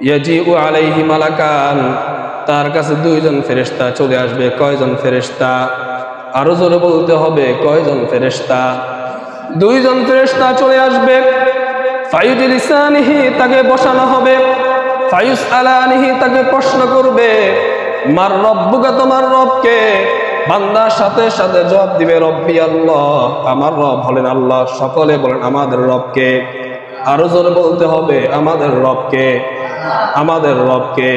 ইয়াজিউ আলাইহি মালাকান, তার কাছে দুইজন ফেরেশতা চলে আসবে। কয়জন ফেরেশতা? আরো জোরে বলতে হবে, কয়জন ফেরেশতা? দুইজন ফেরেশতা চলে আসবে। ফায়ুজলিসানিহি, তাকে বসানো হবে। ফায়ুসআলানিহি, তাকে প্রশ্ন করবে, মার রব্বুকা, তোমার রবকে? বান্দার সাথে সাথে জবাব দিবে রব্বি আল্লাহ, আমার রব হলেন আল্লাহ। সকলে বলেন আমাদের রবকে। আরো জোরে বলতে হবে, আমাদের রবকে, আমাদের রবকে।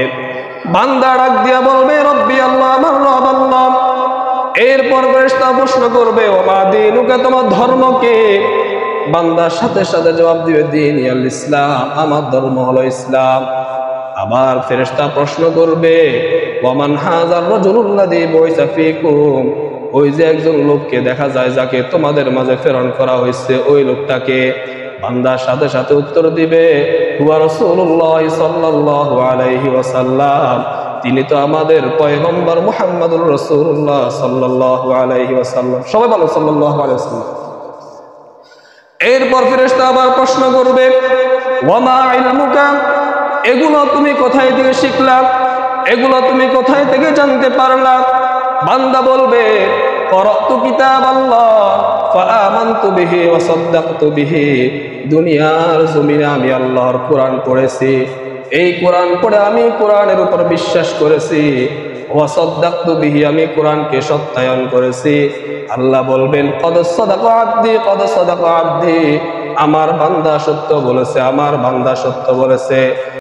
বান্দা ডাক দিয়া বলবে রব্বি আল্লাহ, আমার রব আল্লাহ। এরপর ফেরেশতা প্রশ্ন করবে ওমা দীনুকা, তোমার ধর্ম কি? বান্দার সাথে সাথে জবাব দিবে দীনি আল ইসলাম, আমার ধর্ম হলো ইসলাম। আবার ফেরেশতা প্রশ্ন করবে ওয়ামান হাযার রাজুলুল্লাযী বুইসা ফীকুম, ওই যে একজন লোককে দেখা যায় যাকে তোমাদের মাঝে প্রেরণ করা হয়েছে, ওই লোকটাকে? বান্দার সাথে সাথে উত্তর দিবে হুয়া রাসূলুল্লাহ সাল্লাল্লাহু আলাইহি ওয়াসাল্লাম, তিনি তো আমাদের পয়গম্বর মুহাম্মদুর রাসূলুল্লাহ সাল্লাল্লাহু আলাইহি ওয়াসাল্লাম। সবাই বলো সাল্লাল্লাহু আলাইহি ওয়াসাল্লাম। এরপর ফেরেশতা আবার প্রশ্ন করবে ওয়ামা ইলমুকা, এগুলো তুমি কোথায় থেকে শিখলা? এগুলো তুমি কোথায় থেকে জানতে পারলা? বান্দা বলবে ক্বরাতু কিতাবাল্লাহ ফাআমানতু বিহি ওয়া সাদ্দাকতু বিহি, দুনিয়ার জমিনে আমি আল্লাহর কোরআন পড়েছি, এই কোরআন পড়ে আমি কোরআনের উপর বিশ্বাস করেছি। ওয়া সাদ্দাকতু বিহি, আমি কোরআনকে সত্যায়ন করেছি। আল্লাহ বলবেন কদ সাদাকা আবদি, কদ সাদাকা আবদি, আমার বান্দা সত্য বলেছে, আমার বান্দা সত্য বলেছে।